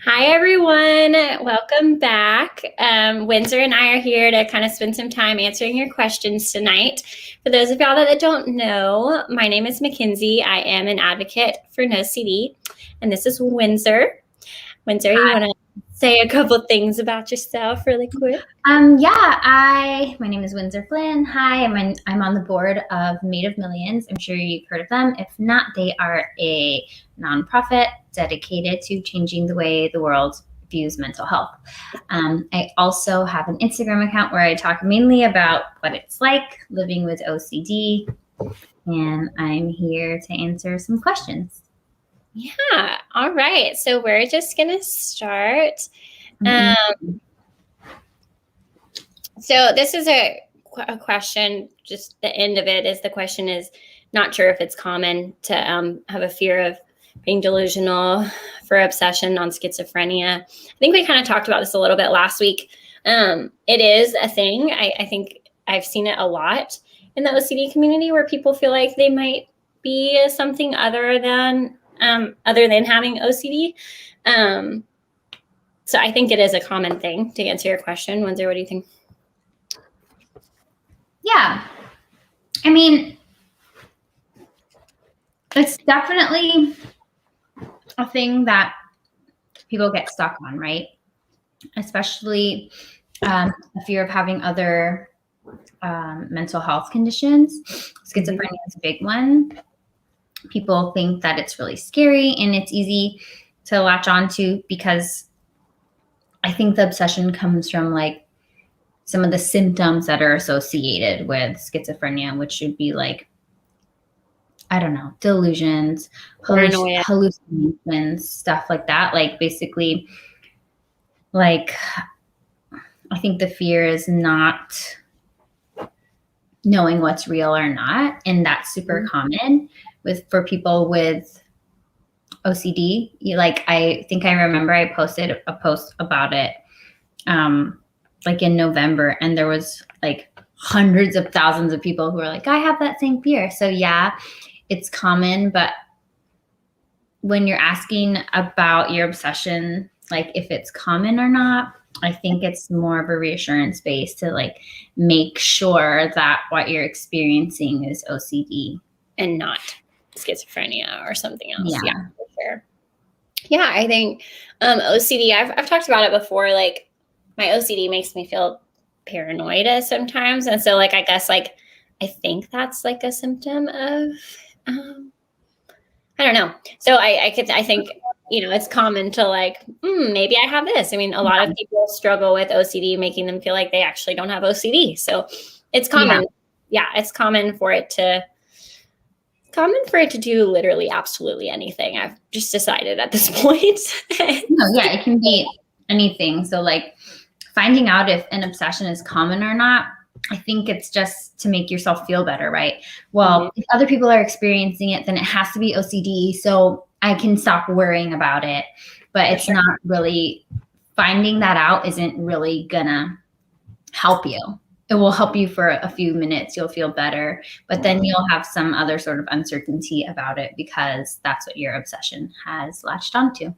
Hi, everyone. Welcome back. Windsor and I are here to kind of spend some time answering your questions tonight. For those of y'all that don't know, my name is Mackenzie. I am an advocate for OCD, and this is Windsor. Windsor, you want to say a couple things about yourself really quick? My name is Windsor Flynn. Hi, I'm on the board of Made of Millions. I'm sure you've heard of them. If not, they are a nonprofit dedicated to changing the way the world views mental health. I also have an Instagram account where I talk mainly about what it's like living with OCD, and I'm here to answer some questions. Yeah. All right. So we're just going to start. So this is a question, just the end of it is the question is not sure if it's common to have a fear of being delusional for obsession on schizophrenia. I think we kind of talked about this a little bit last week. It is a thing. I think I've seen it a lot in the OCD community where people feel like they might be something other than having OCD. So I think it is a common thing. To answer your question, Windsor, what do you think? Yeah, I mean, it's definitely a thing that people get stuck on, right? Especially a fear of having other mental health conditions. Schizophrenia is a big one. People think that it's really scary and it's easy to latch onto because I think the obsession comes from like some of the symptoms that are associated with schizophrenia, which would be like, I don't know, delusions, hallucinations, stuff like that. Like basically, like I think the fear is not knowing what's real or not, and that's super common for people with OCD. Like I think I remember I posted a post about it like in November, and there was like hundreds of thousands of people who were like, I have that same fear. So yeah, it's common, but when you're asking about your obsession, like if it's common or not, I think it's more of a reassurance base to like make sure that what you're experiencing is OCD and not schizophrenia or something else. Yeah, for sure. Yeah, I think OCD, I've talked about it before. Like my OCD makes me feel paranoid sometimes. And so like, I guess like, I think that's like a symptom of, I don't know. So I think, it's common to like, maybe I have this. I mean, a lot of people struggle with OCD, making them feel like they actually don't have OCD. So it's common. Yeah, it's common for it to do literally absolutely anything. I've just decided at this point. Yeah, it can be anything. So like finding out if an obsession is common or not, I think it's just to make yourself feel better, right? Well, if other people are experiencing it, then it has to be OCD. So I can stop worrying about it. But it's not really, finding that out isn't really gonna help you. It will help you for a few minutes. You'll feel better, but then you'll have some other sort of uncertainty about it because that's what your obsession has latched onto.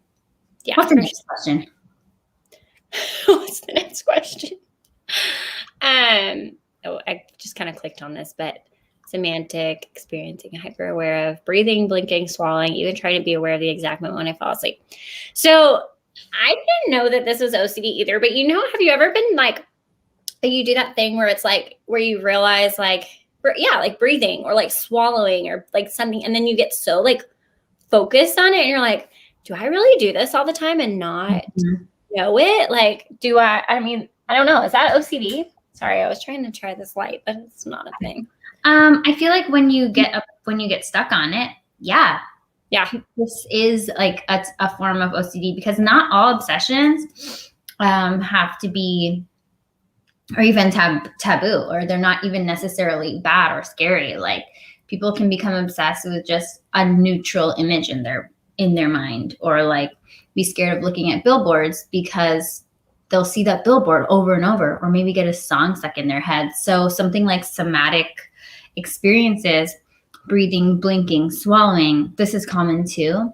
Yeah. What's the next question? What's the next question? I just kind of clicked on this, but semantic, experiencing, hyper aware of, breathing, blinking, swallowing, even trying to be aware of the exact moment when I fall asleep. So I didn't know that this was OCD either, but have you ever been like, you do that thing where it's like, where you realize like, like breathing or like swallowing or like something, and then you get so like focused on it and you're like, do I really do this all the time and not know it? Like, I mean, I don't know. Is that OCD? Sorry, I was trying to try this light, but it's not a thing. I feel like when you get stuck on it, yeah, this is like a form of OCD, because not all obsessions have to be, or even taboo, or they're not even necessarily bad or scary. Like people can become obsessed with just a neutral image in their mind, or like be scared of looking at billboards because they'll see that billboard over and over, or maybe get a song stuck in their head. So something like somatic experiences, breathing, blinking, swallowing, this is common too.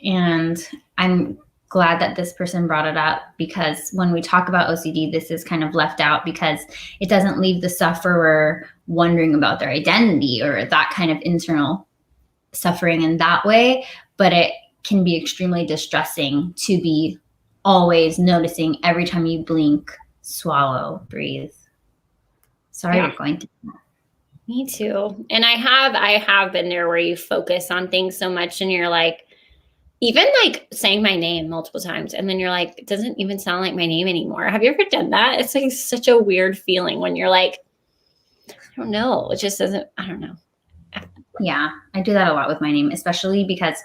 And I'm glad that this person brought it up, because when we talk about OCD, this is kind of left out because it doesn't leave the sufferer wondering about their identity or that kind of internal suffering in that way, but it can be extremely distressing to be always noticing every time you blink, swallow, breathe. Sorry, you're going to. Me too. And I have been there where you focus on things so much and you're like, even like saying my name multiple times, and then you're like, it doesn't even sound like my name anymore. Have you ever done that? It's like such a weird feeling when you're like, I don't know. It just doesn't, I don't know. Yeah, I do that a lot with my name, especially because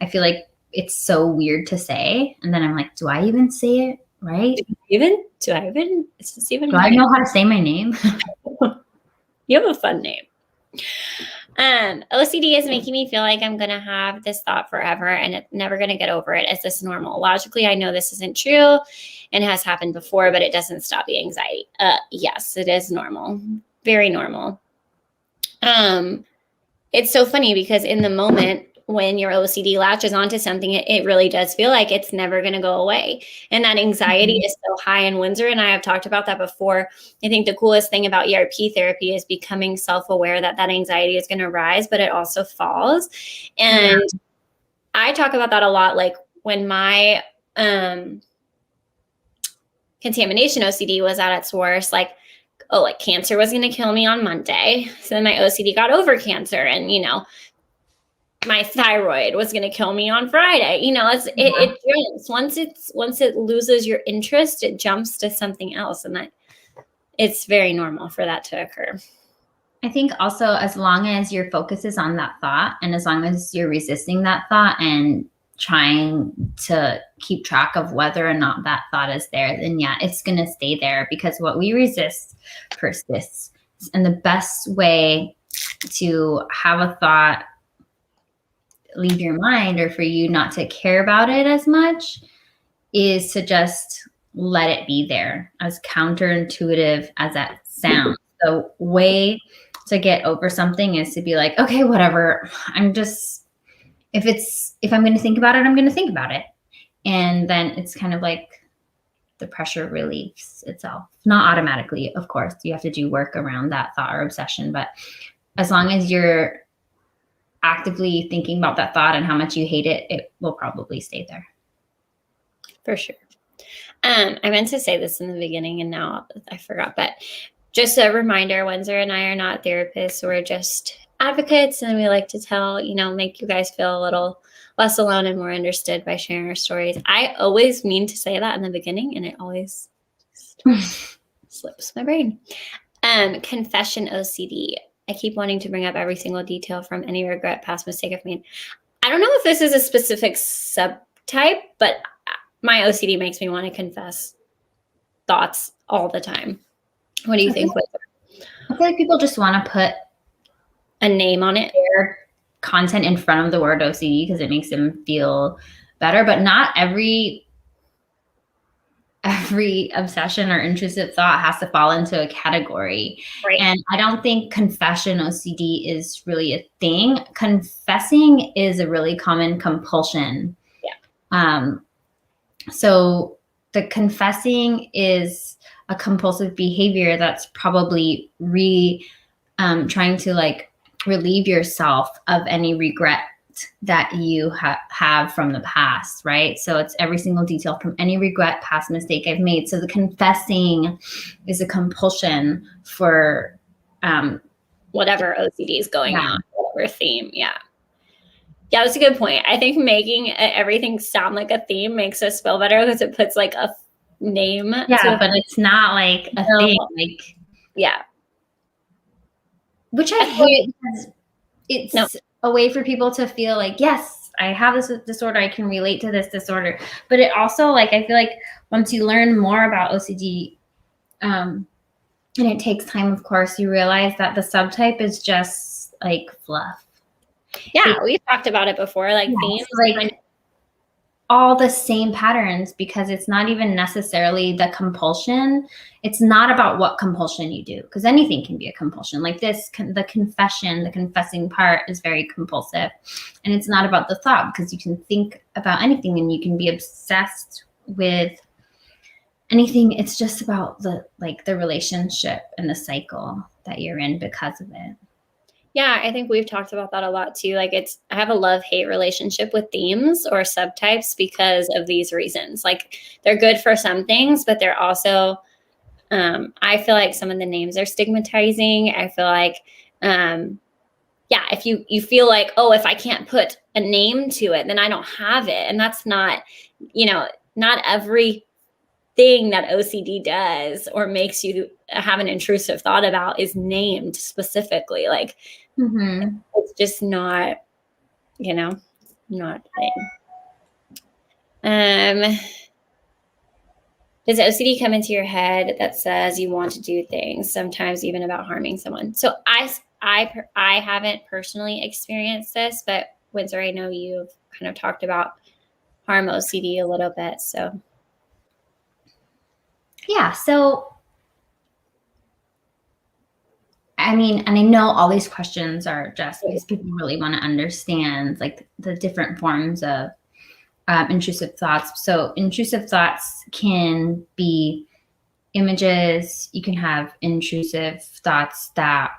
I feel like it's so weird to say. And then I'm like, do I even say it right? Do I know how to say my name? You have a fun name. OCD is making me feel like I'm going to have this thought forever and it's never going to get over it. Is this normal? Logically, I know this isn't true and has happened before, but it doesn't stop the anxiety. Yes, it is normal. Very normal. It's so funny because in the moment when your OCD latches onto something, it really does feel like it's never going to go away. And that anxiety is so high in Windsor. And I have talked about that before. I think the coolest thing about ERP therapy is becoming self-aware that that anxiety is going to rise, but it also falls. And I talk about that a lot. Like when my contamination OCD was at its worst, like cancer was going to kill me on Monday. So then my OCD got over cancer, and, my thyroid was going to kill me on Friday. It jumps. Once it loses your interest, it jumps to something else. And it's very normal for that to occur. I think also, as long as your focus is on that thought, and as long as you're resisting that thought and trying to keep track of whether or not that thought is there, then it's going to stay there, because what we resist persists. And the best way to have a thought leave your mind, or for you not to care about it as much, is to just let it be there, as counterintuitive as that sounds. The way to get over something is to be like, okay, whatever. If I'm going to think about it, I'm going to think about it. And then it's kind of like the pressure relieves itself. Not automatically, of course. You have to do work around that thought or obsession. But as long as you're actively thinking about that thought and how much you hate it, it will probably stay there. For sure. I meant to say this in the beginning and now I forgot, but just a reminder, Windsor and I are not therapists. We're just advocates, and we like to tell, make you guys feel a little less alone and more understood by sharing our stories. I always mean to say that in the beginning, and it always slips my brain. Confession OCD. I keep wanting to bring up every single detail from any regret, past mistake I've made. I don't know if this is a specific subtype, but my OCD makes me want to confess thoughts all the time. What do you think? I feel like people just want to put a name on it, their content in front of the word OCD, because it makes them feel better. But not every obsession or intrusive thought has to fall into a category. Right. And I don't think confession OCD is really a thing. Confessing is a really common compulsion. Yeah. So the confessing is a compulsive behavior that's probably trying to relieve yourself of any regret that you have from the past, right? So it's every single detail from any regret, past mistake I've made. So the confessing is a compulsion for whatever OCD is going on, whatever theme. Yeah, that's a good point. I think making everything sound like a theme makes us feel better, because it puts a name. Yeah, but it's not like a thing. Which I hate, because it's a way for people to feel like, yes, I have this disorder, I can relate to this disorder. But it also, I feel like once you learn more about OCD, and it takes time, of course, you realize that the subtype is just fluff. Yeah, we talked about it before, themes. all the same patterns, because it's not even necessarily the compulsion. It's not about what compulsion you do, because anything can be a compulsion. Like this, the confession, the confessing part is very compulsive. And it's not about the thought, because you can think about anything and you can be obsessed with anything. It's just about the relationship and the cycle that you're in because of it. Yeah, I think we've talked about that a lot too. Like I have a love-hate relationship with themes or subtypes because of these reasons. Like they're good for some things, but they're also, I feel like some of the names are stigmatizing. I feel like, if you feel like, oh, if I can't put a name to it, then I don't have it. And that's not, not every thing that OCD does or makes you have an intrusive thought about is named specifically. Like, it's just not, not a thing. Does OCD come into your head that says you want to do things, sometimes even about harming someone? So I haven't personally experienced this, but Windsor, I know you've kind of talked about harm OCD a little bit. So yeah, so I mean, and I know all these questions are just because people really want to understand like the different forms of intrusive thoughts. So intrusive thoughts can be images. You can have intrusive thoughts that,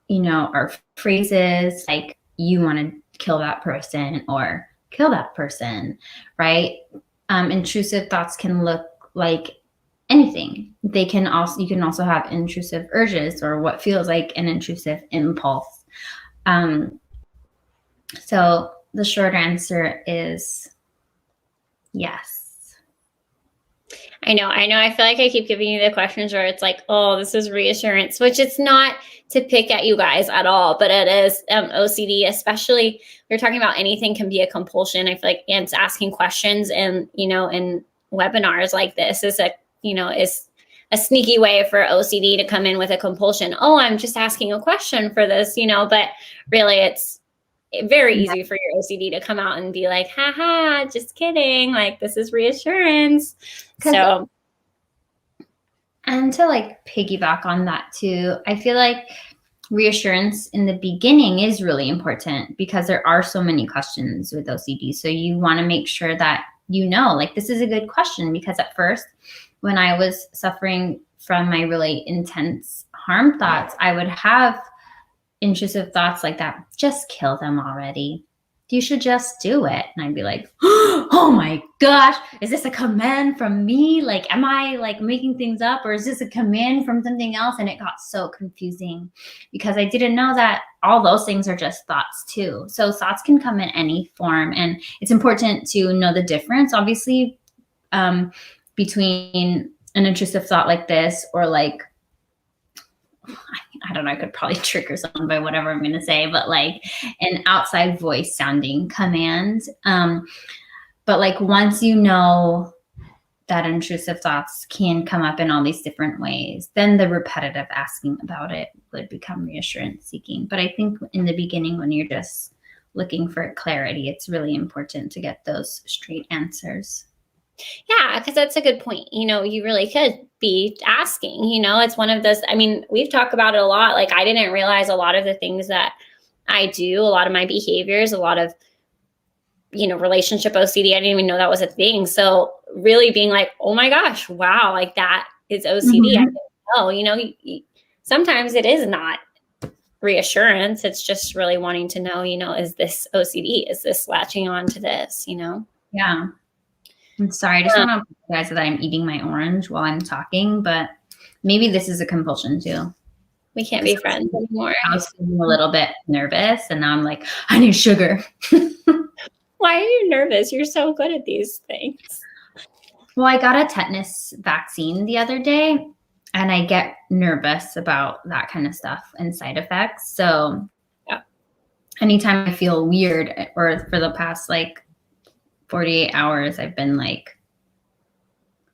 are phrases like you want to kill that person or kill that person, right? Intrusive thoughts can look like anything. You can also have intrusive urges or what feels like an intrusive impulse. So the short answer is yes. I know. I feel like I keep giving you the questions where it's like, oh, this is reassurance, which it's not to pick at you guys at all, but it is OCD, especially we're talking about anything can be a compulsion. I feel like Ant's asking questions and, in webinars like this is a sneaky way for OCD to come in with a compulsion. Oh, I'm just asking a question for this, but really it's very easy for your OCD to come out and be like, haha, just kidding. Like, this is reassurance. So, and to like piggyback on that too, I feel like reassurance in the beginning is really important because there are so many questions with OCD. So you want to make sure that like this is a good question, because at first when I was suffering from my really intense harm thoughts, I would have intrusive thoughts like that. Just kill them already. You should just do it. And I'd be like, oh my gosh, is this a command from me? Like, am I like making things up, or is this a command from something else? And it got so confusing because I didn't know that all those things are just thoughts too. So thoughts can come in any form, and it's important to know the difference, obviously, between an intrusive thought like this or like, I don't know, I could probably trigger someone by whatever I'm going to say, but like an outside voice sounding command. But like once you know that intrusive thoughts can come up in all these different ways, then the repetitive asking about it would become reassurance seeking. But I think in the beginning, when you're just looking for clarity, it's really important to get those straight answers. Yeah, because that's a good point. You really could be asking, it's one of those, we've talked about it a lot. Like I didn't realize a lot of the things that I do, a lot of my behaviors, a lot of, relationship OCD. I didn't even know that was a thing. So really being like, oh my gosh, wow, like that is OCD. I didn't know, sometimes it is not reassurance. It's just really wanting to know, is this OCD? Is this latching on to this, Yeah. I'm sorry. I just want to apologize that I'm eating my orange while I'm talking, but maybe this is a compulsion too. We can't be friends anymore. I was feeling a little bit nervous, and now I'm like, I need sugar. Why are you nervous? You're so good at these things. Well, I got a tetanus vaccine the other day, and I get nervous about that kind of stuff and side effects. So anytime I feel weird, or for the past like 48 hours, I've been like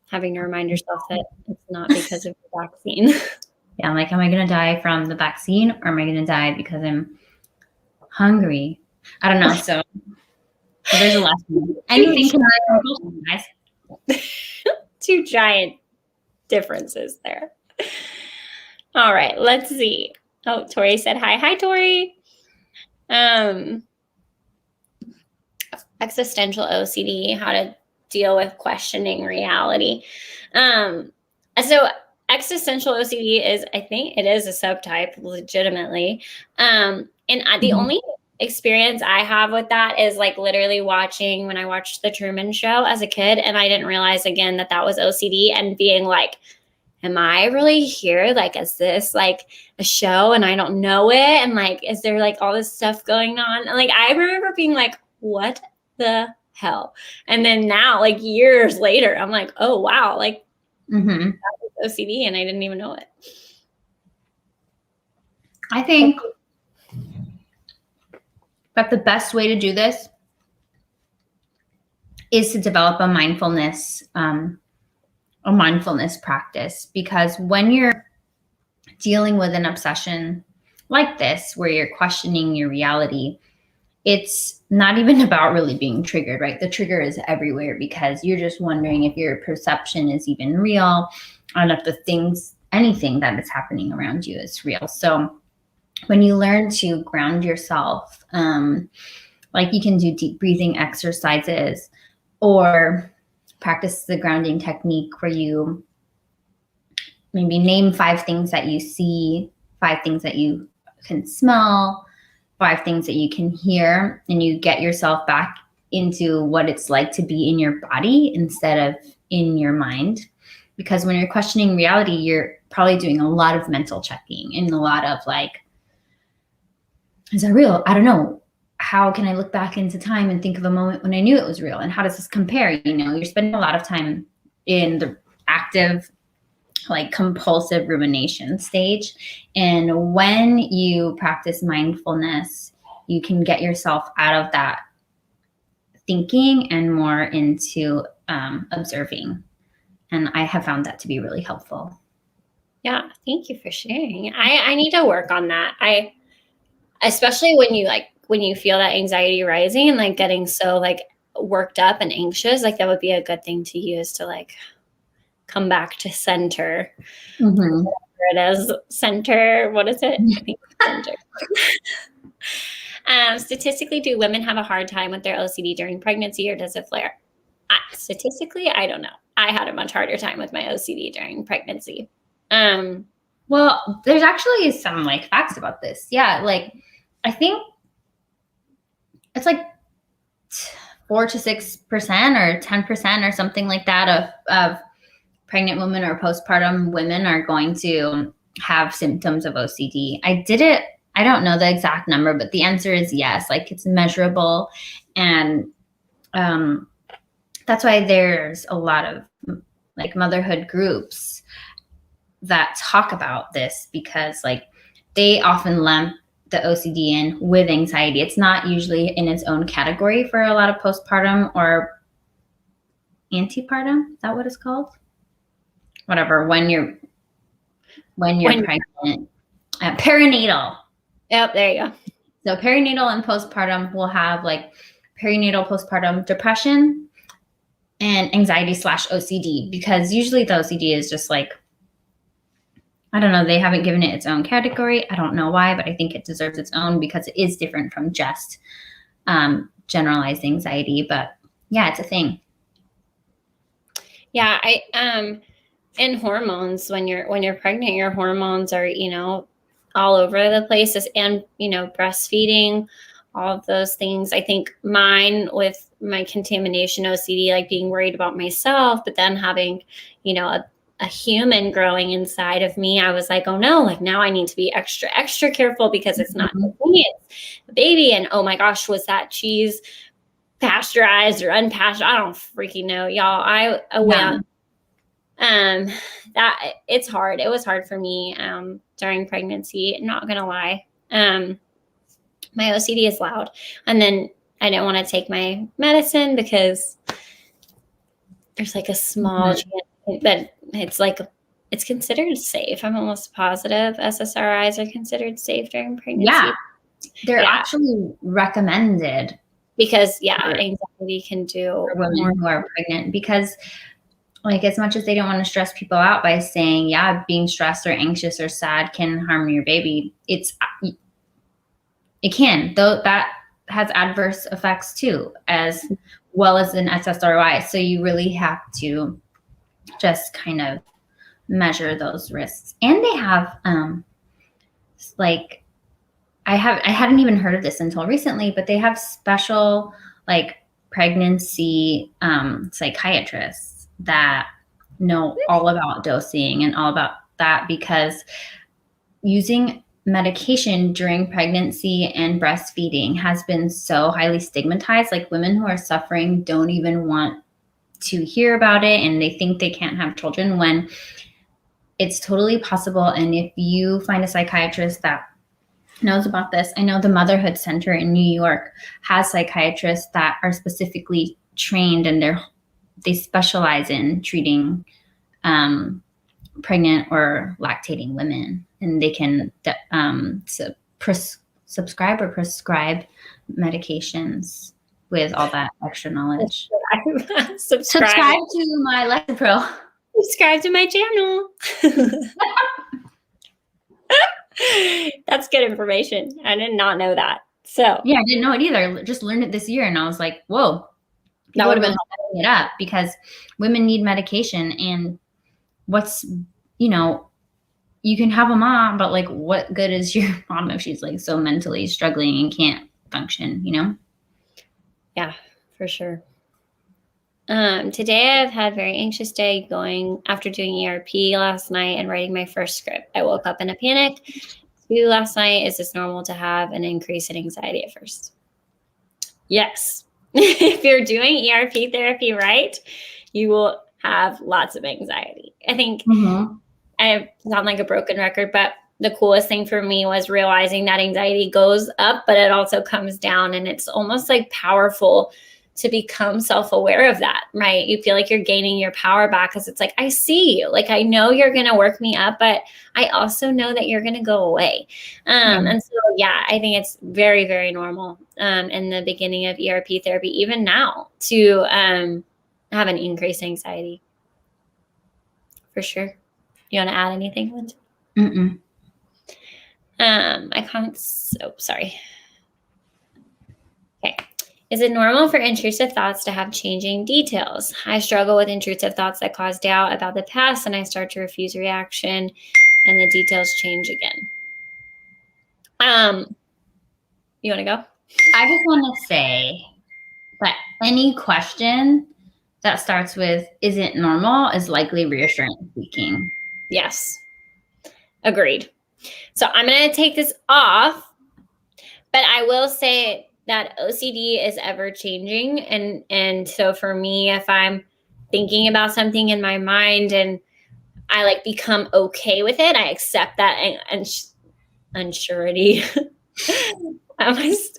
having to remind yourself that it's not because of the vaccine. Yeah, I'm like, am I going to die from the vaccine, or am I going to die because I'm hungry? I don't know. So So there's a lesson. Anything can be compulsion, guys. Two giant differences there. All right, let's see. Oh, Tori said hi. Hi, Tori. Existential OCD, how to deal with questioning reality. So existential OCD is, I think it is a subtype, legitimately. And the only experience I have with that is like literally watching when I watched The Truman Show as a kid, and I didn't realize again that was OCD, and being like, am I really here? Like, is this like a show and I don't know it? And like, is there like all this stuff going on? And like, I remember being like, what the hell? And then now, like years later, I'm like, oh wow, like that was OCD and I didn't even know it. I think that the best way to do this is to develop a mindfulness practice, because when you're dealing with an obsession like this, where you're questioning your reality, it's not even about really being triggered, right? The trigger is everywhere because you're just wondering if your perception is even real and if anything that is happening around you is real. So when you learn to ground yourself, like you can do deep breathing exercises or practice the grounding technique where you maybe name 5 things that you see, 5 things that you can smell, 5 things that you can hear, and you get yourself back into what it's like to be in your body instead of in your mind. Because when you're questioning reality, you're probably doing a lot of mental checking and a lot of like, is that real? I don't know. How can I look back into time and think of a moment when I knew it was real? And how does this compare? You know, you're spending a lot of time in the active, like compulsive rumination stage. And when you practice mindfulness, you can get yourself out of that thinking and more into observing. And I have found that to be really helpful. Yeah, thank you for sharing. I need to work on that. Especially when you feel that anxiety rising and like getting so like worked up and anxious, like that would be a good thing to use to like come back to center. Whatever it is, center. What is it? I think center. Statistically, do women have a hard time with their OCD during pregnancy, or does it flare? Statistically, I don't know. I had a much harder time with my OCD during pregnancy. Well, there's actually some like facts about this. Yeah, like I think it's like 4 to 6% or 10% or something like that of pregnant women or postpartum women are going to have symptoms of OCD. I don't know the exact number, but the answer is yes. Like it's measurable. And that's why there's a lot of like motherhood groups that talk about this, because like they often lump the OCD in with anxiety. It's not usually in its own category for a lot of postpartum or antepartum. Is that what it's called? Whatever. When you're pregnant, perinatal. Yep, there you go. So perinatal and postpartum will have like perinatal postpartum depression and anxiety / OCD, because usually the OCD is just like, I don't know, they haven't given it its own category. I don't know why, but I think it deserves its own because it is different from just generalized anxiety. But yeah, it's a thing. Yeah, and hormones, when you're pregnant, your hormones are, all over the place, and, breastfeeding, all of those things. I think mine with my contamination OCD, like being worried about myself, but then having, a human growing inside of me, I was like, oh no, like now I need to be extra, extra careful because it's not me, it's the baby. And oh my gosh, was that cheese pasteurized or unpasteurized? I don't freaking know, y'all. I went, that it's hard. It was hard for me, during pregnancy, not gonna lie. My OCD is loud. And then I didn't want to take my medicine because there's like a small chance that it's considered safe. I'm almost positive SSRIs are considered safe during pregnancy. Yeah. They're actually recommended Because anxiety can do for women who are pregnant, because like as much as they don't want to stress people out by saying, being stressed or anxious or sad can harm your baby, it can, though that has adverse effects too, as well as an SSRI. So you really have to just kind of measure those risks. And they have like I hadn't even heard of this until recently, but they have special like pregnancy psychiatrists that know all about dosing and all about that, because using medication during pregnancy and breastfeeding has been so highly stigmatized. Like women who are suffering don't even want to hear about it, and they think they can't have children when it's totally possible. And if you find a psychiatrist that knows about this, I know the Motherhood Center in New York has psychiatrists that are specifically trained, and they specialize in treating pregnant or lactating women, and they can subscribe or prescribe medications with all that extra knowledge. Subscribe to my Lexapro. Subscribe to my channel. That's good information. I did not know that. So yeah, I didn't know it either. Just learned it this year, and I was like, whoa, that would have been setting it up, because women need medication. And you can have a mom, but like, what good is your mom if she's like so mentally struggling and can't function, Yeah, for sure. Today I've had a very anxious day going after doing ERP last night and writing my first script. I woke up in a panic. Last night, is this normal to have an increase in anxiety at first? Yes. If you're doing ERP therapy right, you will have lots of anxiety. I think I sound like a broken record, but the coolest thing for me was realizing that anxiety goes up, but it also comes down, and it's almost like powerful to become self-aware of that, right? You feel like you're gaining your power back, because it's like, I see you. Like, I know you're going to work me up, but I also know that you're going to go away. And so, I think it's very, very normal in the beginning of ERP therapy, even now, to have an increased anxiety. For sure. You want to add anything, Lindsay? I can't. So sorry. Okay. Is it normal for intrusive thoughts to have changing details? I struggle with intrusive thoughts that cause doubt about the past, and I start to refuse reaction, and the details change again. You want to go? I just want to say that any question that starts with, is it normal, is likely reassurance seeking. Yes. Agreed. So I'm going to take this off, but I will say that OCD is ever changing. And so for me, if I'm thinking about something in my mind and I like become okay with it, I accept that unsurety. You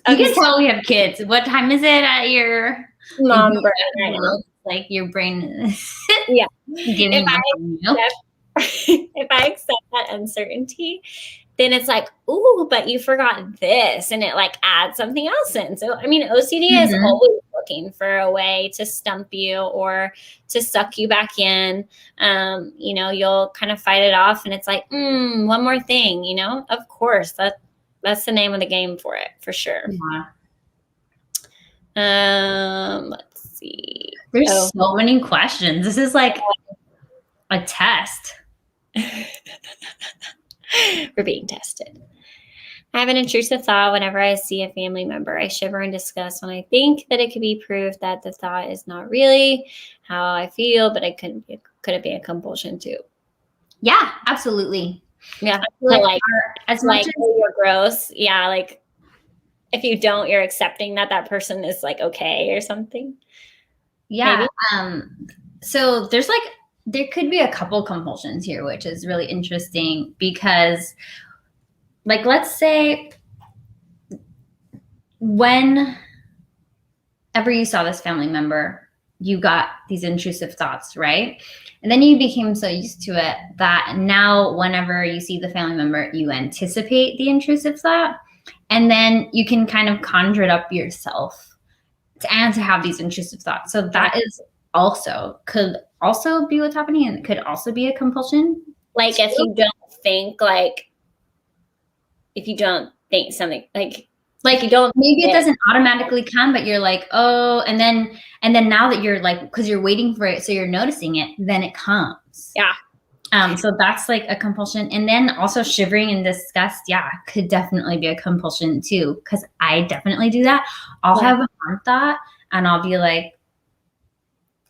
can tell we have kids. What time is it at your mom brain right now? Like your brain is giving if I accept that uncertainty, then it's like, ooh, but you forgot this, and it like adds something else in. So, I mean, OCD is always looking for a way to stump you or to suck you back in. You'll kind of fight it off, and it's like, one more thing, of course, that's the name of the game for it, for sure. Yeah. Let's see. There's so many questions. This is like a test. We're being tested. I have an intrusive thought whenever I see a family member. I shiver in disgust when I think that it could be proof that the thought is not really how I feel, but could it be a compulsion too? Yeah, absolutely. Yeah, like as much as you're gross. Yeah, like if you don't, you're accepting that person is like okay or something. Yeah. Maybe? So there could be a couple compulsions here, which is really interesting because, like, let's say whenever you saw this family member, you got these intrusive thoughts, right? And then you became so used to it that now whenever you see the family member, you anticipate the intrusive thought, and then you can kind of conjure it up yourself. and to have these intrusive thoughts. So that is could also be what's happening, and it could also be a compulsion. Like if you don't think something like you don't, maybe it doesn't automatically come, but you're like, oh, and then now that you're like, because you're waiting for it, so you're noticing it, then it comes. Yeah. So that's like a compulsion. And then also shivering in disgust, could definitely be a compulsion too, because I definitely do that. I'll have a harm thought and I'll be like,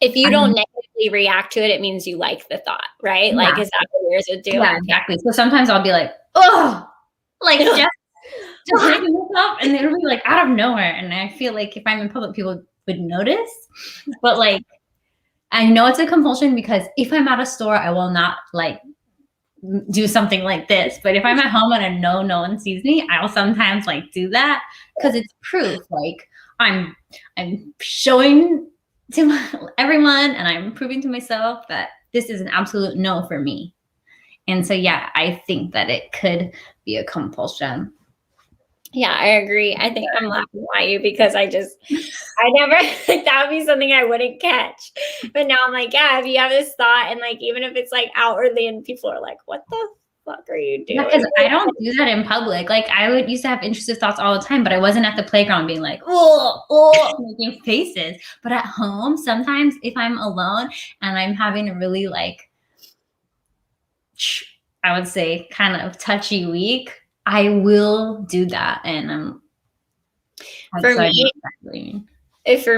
if you don't negatively react to it, it means you like the thought, right? Yeah. Like, is that what yours would do? Yeah, exactly. So sometimes I'll be like, oh, like just hitting myself, and it'll be like out of nowhere. And I feel like if I'm in public, people would notice. But like, I know it's a compulsion because if I'm at a store, I will not like do something like this. But if I'm at home and I know no one sees me, I'll sometimes like do that because it's proof. Like I'm showing to everyone, and I'm proving to myself that this is an absolute no for me. And so, yeah, I think that it could be a compulsion. Yeah, I agree. I think I'm laughing at you because I never, like, that would be something I wouldn't catch. But now I'm like, yeah, if you have this thought, and like, even if it's like outwardly and people are like, what the fuck are you doing? Because I don't do that in public. Like I used to have intrusive thoughts all the time, but I wasn't at the playground being like, making faces. But at home, sometimes if I'm alone and I'm having a really like, I would say kind of touchy week, I will do that. And for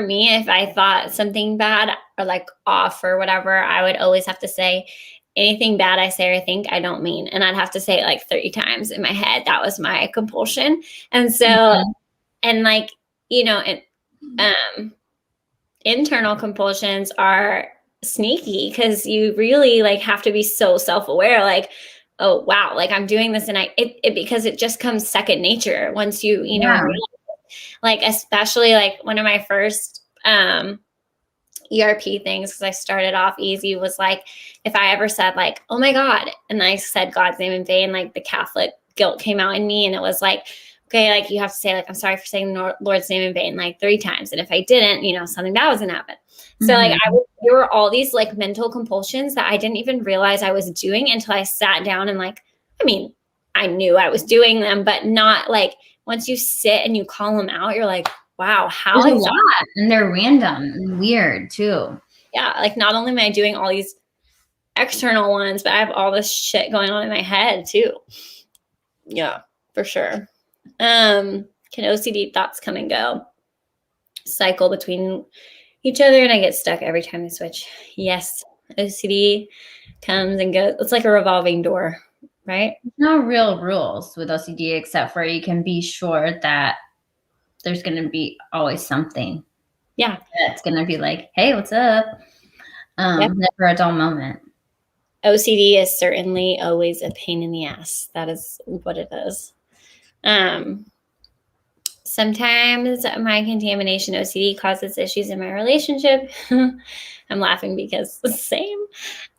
me, if I thought something bad or like off or whatever, I would always have to say, anything bad I say or think, I don't mean. And I'd have to say it like 30 times in my head. That was my compulsion. And so, and like, internal compulsions are sneaky because you really like have to be so self-aware. Like, oh, wow, like I'm doing this, and because it just comes second nature once you, realize, like, especially like one of my first, ERP things, because I started off easy, was like, if I ever said like, oh my God, and I said God's name in vain, like the Catholic guilt came out in me, and it was like, okay, like you have to say like, I'm sorry for saying the Lord's name in vain like 3 times. And if I didn't, something bad was gonna happen. So like there were all these like mental compulsions that I didn't even realize I was doing until I sat down and like, I knew I was doing them, but not like once you sit and you call them out, you're like, wow, how there's a lot, and they're random and weird too. Yeah, like not only am I doing all these external ones, but I have all this shit going on in my head too. Yeah, for sure. Can OCD thoughts come and go, cycle between each other, and I get stuck every time they switch? Yes, OCD comes and goes. It's like a revolving door, right? No real rules with OCD except for you can be sure that there's going to be always something. Yeah. That's going to be like, hey, what's up? Never a dull moment. OCD is certainly always a pain in the ass. That is what it is. Sometimes my contamination OCD causes issues in my relationship. I'm laughing because the same.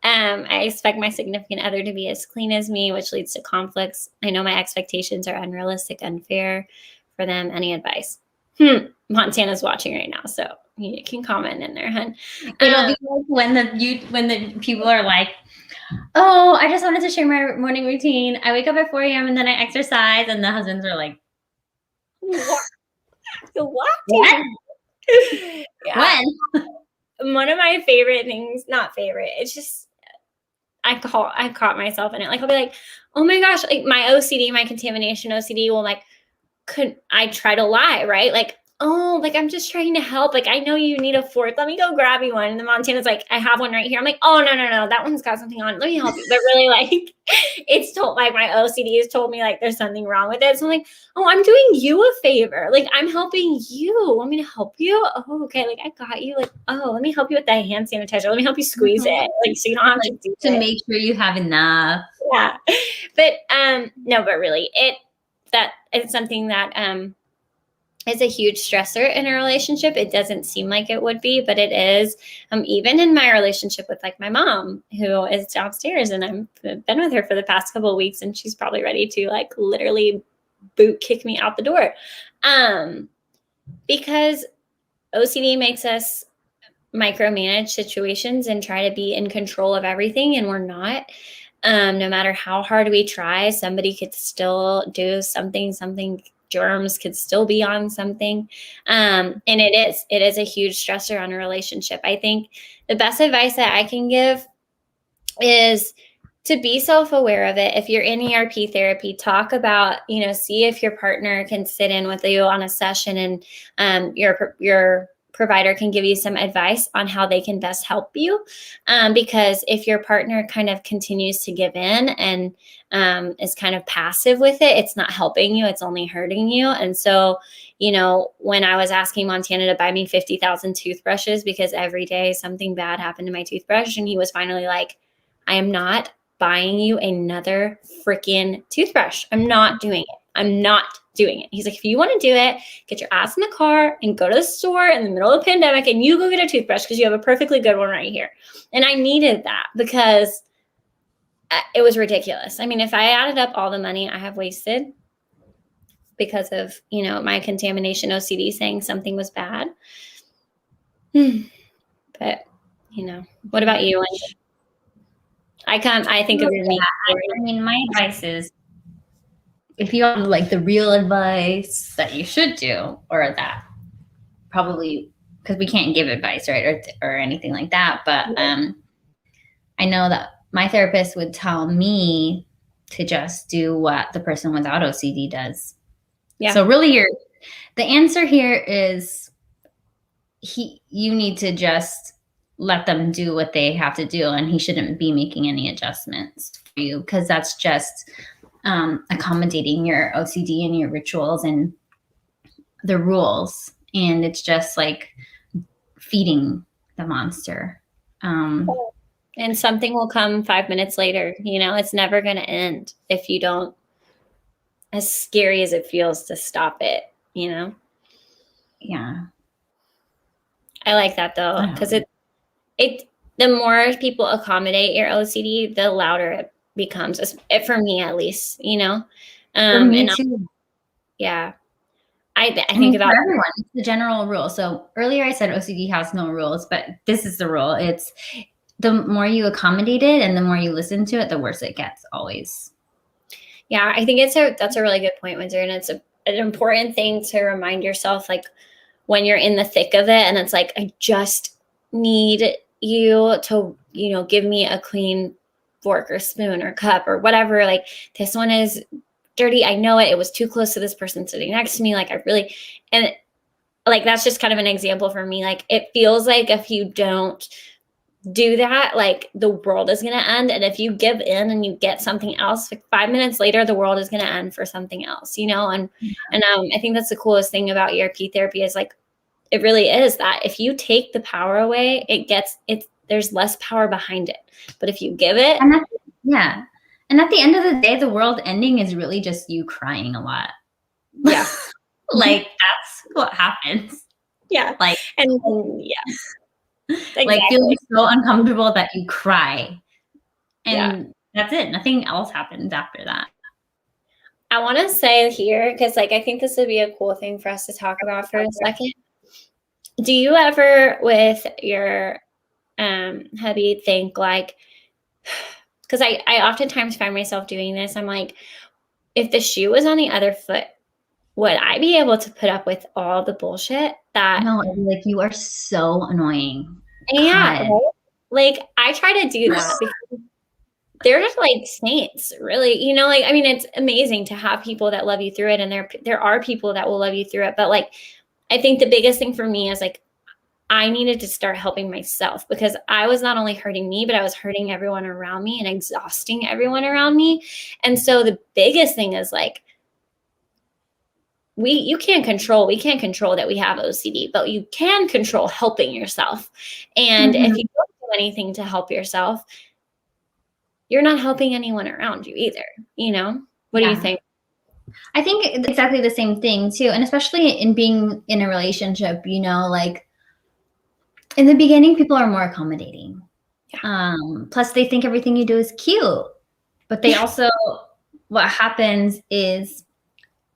I expect my significant other to be as clean as me, which leads to conflicts. I know my expectations are unrealistic, unfair for them. Any advice? Montana's watching right now, so you can comment in there, hun. It'll be like when the people are like, oh, I just wanted to share my morning routine. I wake up at 4 a.m. and then I exercise, and the husbands are like, what? Yeah. When? One of my favorite things, not favorite, it's just I caught myself in it. Like I'll be like, oh my gosh, like my OCD, my contamination OCD will like, I try to lie, right? Like, oh, like I'm just trying to help. Like I know you need a fork. Let me go grab you one. And the Montana's like, I have one right here. I'm like, oh no, that one's got something on. Let me help you. But really, like, it's told like my OCD has told me like there's something wrong with it. So I'm like, oh, I'm doing you a favor. Like I'm helping you. Want me to help you? Oh, okay. Like I got you. Like, oh, let me help you with that hand sanitizer. Let me help you squeeze it. Like so you don't have to do it. Make sure you have enough. Yeah. But no, but really it's something that is a huge stressor in a relationship. It doesn't seem like it would be, but it is. Even in my relationship with like my mom, who is downstairs, and I've been with her for the past couple of weeks, and she's probably ready to like literally boot kick me out the door. Because OCD makes us micromanage situations and try to be in control of everything, and we're not. No matter how hard we try, somebody could still do something germs could still be on something. And it is a huge stressor on a relationship. I think the best advice that I can give is to be self-aware of it. If you're in ERP therapy, talk about, see if your partner can sit in with you on a session, and your provider can give you some advice on how they can best help you. Because if your partner kind of continues to give in and is kind of passive with it, it's not helping you, it's only hurting you. And so, when I was asking Montana to buy me 50,000 toothbrushes because every day something bad happened to my toothbrush, and he was finally like, I am not buying you another freaking toothbrush. I'm not doing it. I'm not doing it. He's like, if you want to do it, get your ass in the car and go to the store in the middle of the pandemic and you go get a toothbrush because you have a perfectly good one right here. And I needed that because it was ridiculous. I mean, if I added up all the money I have wasted because of, my contamination OCD saying something was bad. But, what about you? I think of your my advice is, if you have like the real advice that you should do, or that probably, because we can't give advice, right, or anything like that, but I know that my therapist would tell me to just do what the person without OCD does. Yeah. So really, the answer here is you need to just let them do what they have to do, and he shouldn't be making any adjustments for you, because that's just accommodating your OCD and your rituals and the rules, and it's just like feeding the monster. And something will come 5 minutes later. It's never going to end if you don't, as scary as it feels to stop it. Yeah. I like that though, because the more people accommodate your OCD, the louder it becomes, for me at least, for me too. Yeah. I think about everyone, it's the general rule. So earlier I said OCD has no rules, but this is the rule. It's the more you accommodate it and the more you listen to it, the worse it gets always. Yeah, I think that's a really good point, Windsor. And it's an important thing to remind yourself, like when you're in the thick of it and it's like, I just need you to, give me a clean fork or spoon or cup or whatever. Like, this one is dirty. I know it. It was too close to this person sitting next to me. Like, and like, that's just kind of an example for me. Like, it feels like if you don't do that, like, the world is going to end. And if you give in and you get something else, like 5 minutes later, the world is going to end for something else, and I think that's the coolest thing about ERP therapy is, like, it really is that if you take the power away, there's less power behind it. But if you give it. And at the end of the day, the world ending is really just you crying a lot. Yeah. Like, that's what happens. Yeah. Like, yeah. Exactly. Like, feeling so uncomfortable that you cry. And that's it. Nothing else happens after that. I want to say here, because, like, I think this would be a cool thing for us to talk about for a second. Do you ever, with your hubby, think like, because I oftentimes find myself doing this, I'm like, if the shoe was on the other foot, would I be able to put up with all the bullshit that? No, like, you are so annoying. Yeah, right? Like, I try to do that because they're just like saints, really. Like, I mean, it's amazing to have people that love you through it, and there are people that will love you through it. But, like, I think the biggest thing for me is, like, I needed to start helping myself, because I was not only hurting me, but I was hurting everyone around me and exhausting everyone around me. And so the biggest thing is, like, we can't control that we have OCD, but you can control helping yourself. And if you don't do anything to help yourself, you're not helping anyone around you either. What do you think? I think it's exactly the same thing too. And especially in being in a relationship, like, in the beginning, people are more accommodating. Plus they think everything you do is cute, but they also, what happens is,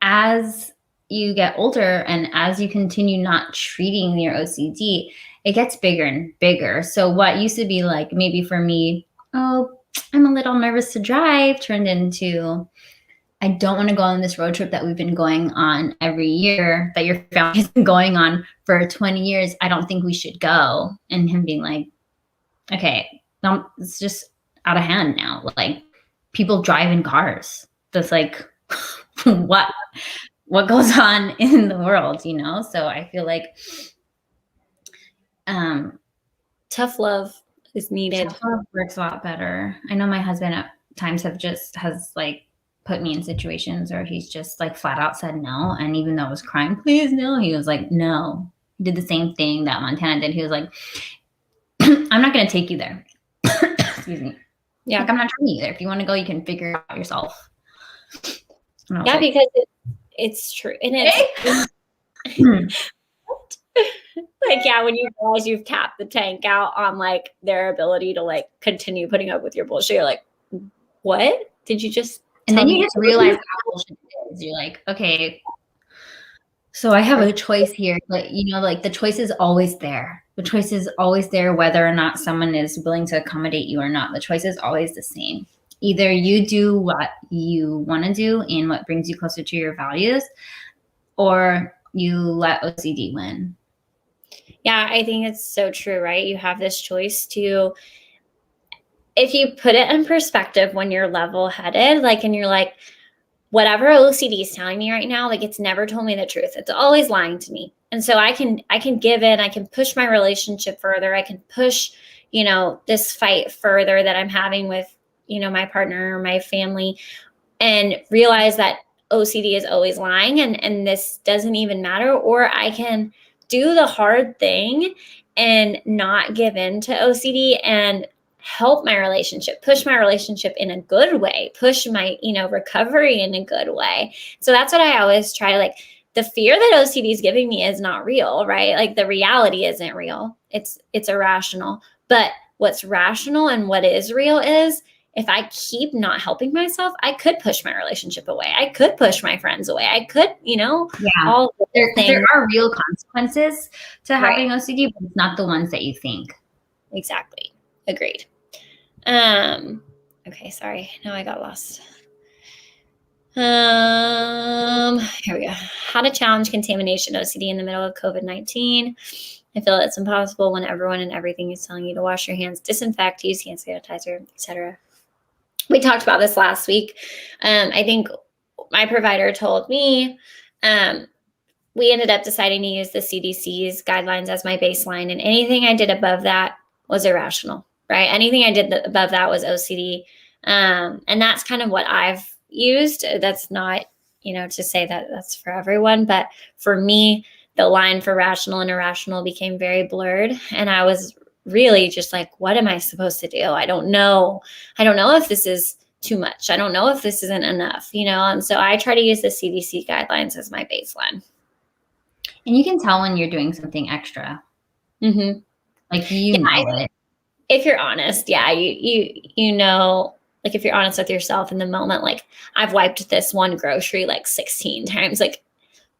as you get older and as you continue not treating your OCD, it gets bigger and bigger. So what used to be like, maybe for me, oh, I'm a little nervous to drive, turned into, I don't want to go on this road trip that we've been going on every year, that your family has been going on for 20 years. I don't think we should go. And him being like, okay, no, it's just out of hand now. Like, people drive in cars. That's like, what goes on in the world, you know? So I feel like tough love is needed. Tough love works a lot better. I know my husband at times has like put me in situations where he's just like flat out said no. And even though I was crying, please no, he was like, no. He did the same thing that Montana did. He was like, I'm not going to take you there. Excuse me. Yeah. Like, I'm not taking you there. If you want to go, you can figure it out yourself. Yeah, like, because it's true. And it's like, yeah, when you realize you've capped the tank out on like their ability to like continue putting up with your bullshit, you're like, what did you just? And then you just realize how bullshit it is. You're like, okay, so I have a choice here, but you know, like the choice is always there. The choice is always there, whether or not someone is willing to accommodate you or not. The choice is always the same. Either you do what you want to do and what brings you closer to your values, or you let OCD win. Yeah, I think it's so true, right? You have this choice to, if you put it in perspective when you're level-headed, like, and you're like, whatever OCD is telling me right now, like, it's never told me the truth. It's always lying to me. And so I can give in, I can push my relationship further. I can push, you know, this fight further that I'm having with, you know, my partner or my family, and realize that OCD is always lying and this doesn't even matter. Or I can do the hard thing and not give in to OCD and help my relationship, push my relationship in a good way, push my, you know, recovery in a good way. So that's what I always try. Like, the fear that OCD is giving me is not real, right? Like, the reality isn't real. It's irrational. But what's rational and what is real is, if I keep not helping myself, I could push my relationship away. I could push my friends away. I could, you know, all there are real consequences to having OCD, but it's not the ones that you think. Exactly. Agreed. Okay, sorry. Now I got lost. Here we go. How to challenge contamination OCD in the middle of COVID-19. I feel it's impossible when everyone and everything is telling you to wash your hands, disinfect, use hand sanitizer, etc. We talked about this last week. I think my provider told me, we ended up deciding to use the CDC's guidelines as my baseline, and anything I did above that was irrational, right? Anything I did above that was OCD. And that's kind of what I've used. That's not, you know, to say that that's for everyone, but for me, the line for rational and irrational became very blurred. And I was really just like, what am I supposed to do? I don't know if this is too much. I don't know if this isn't enough, you know? And so I try to use the CDC guidelines as my baseline. And you can tell when you're doing something extra. Mm-hmm. Like, you know it. If you're honest, yeah, you know, like, if you're honest with yourself in the moment, like, I've wiped this one grocery like 16 times, like,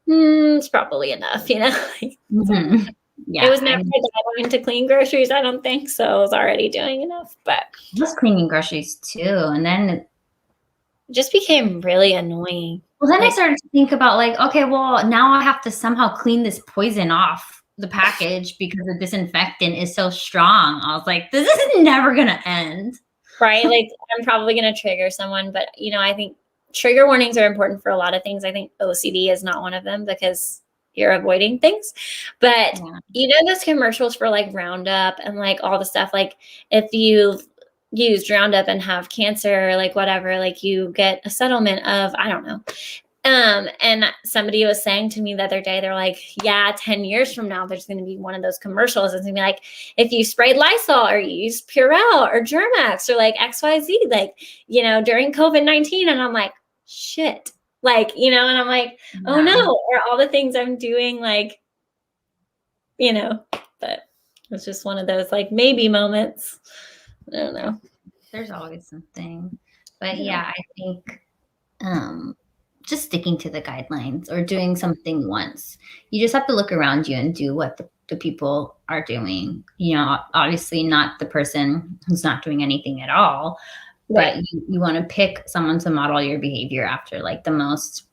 it's probably enough, you know? Mm-hmm. Yeah, it was never a guideline to clean groceries, I don't think, so I was already doing enough. But just cleaning groceries too, and then it just became really annoying. Well, then I started to think about, like, okay, well, now I have to somehow clean this poison off the package because the disinfectant is so strong. I was like, this is never going to end. Right? Like, I'm probably going to trigger someone, but, you know, I think trigger warnings are important for a lot of things. I think OCD is not one of them because you're avoiding things. But, you know, those commercials for like Roundup and like all the stuff, like, if you use Roundup and have cancer, like whatever, like you get a settlement of, I don't know. And somebody was saying to me the other day, they're like, yeah, 10 years from now, there's going to be one of those commercials. It's going to be like, if you sprayed Lysol or you used Purell or Germ-X or like XYZ, like, you know, during COVID-19. And I'm like, shit, like, you know, and I'm like, oh no, or all the things I'm doing, like, you know, but it's just one of those like maybe moments. I don't know. There's always something. But yeah, I think just sticking to the guidelines or doing something once. You just have to look around you and do what the people are doing. You know, obviously not the person who's not doing anything at all, Right. but you want to pick someone to model your behavior after, like the most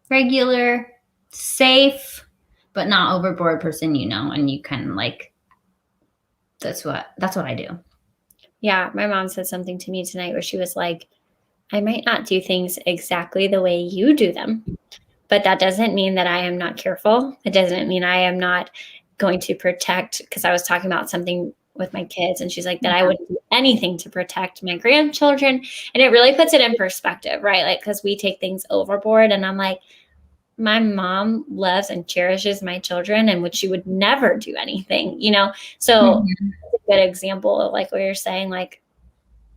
regular, safe, but not overboard person, you know, and you can like, that's what I do. Yeah. My mom said something to me tonight where she was like, I might not do things exactly the way you do them, but that doesn't mean that I am not careful. It doesn't mean I am not going to protect, because I was talking about something with my kids and she's like that I wouldn't do anything to protect my grandchildren. And it really puts it in perspective, right? Like, because we take things overboard and I'm like, my mom loves and cherishes my children and she would never do anything, you know? So a good example of like what you're saying, like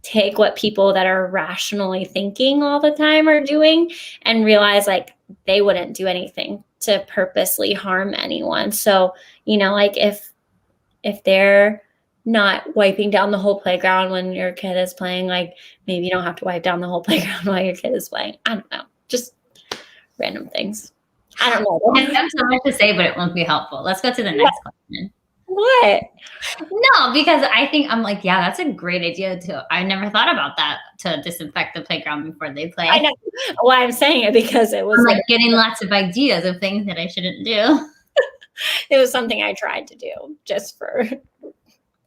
take what people that are rationally thinking all the time are doing and realize like they wouldn't do anything to purposely harm anyone. So, you know, like if they're not wiping down the whole playground when your kid is playing, like maybe you don't have to wipe down the whole playground while your kid is playing. I don't know. Just random things. I don't know. I have so much to say, but it won't be helpful. Let's go to the next question. What? No, because I think I'm like, yeah, that's a great idea too. I never thought about that, to disinfect the playground before they play. I know. Well, I'm saying it because it was I'm like getting lots of ideas of things that I shouldn't do. It was something I tried to do just for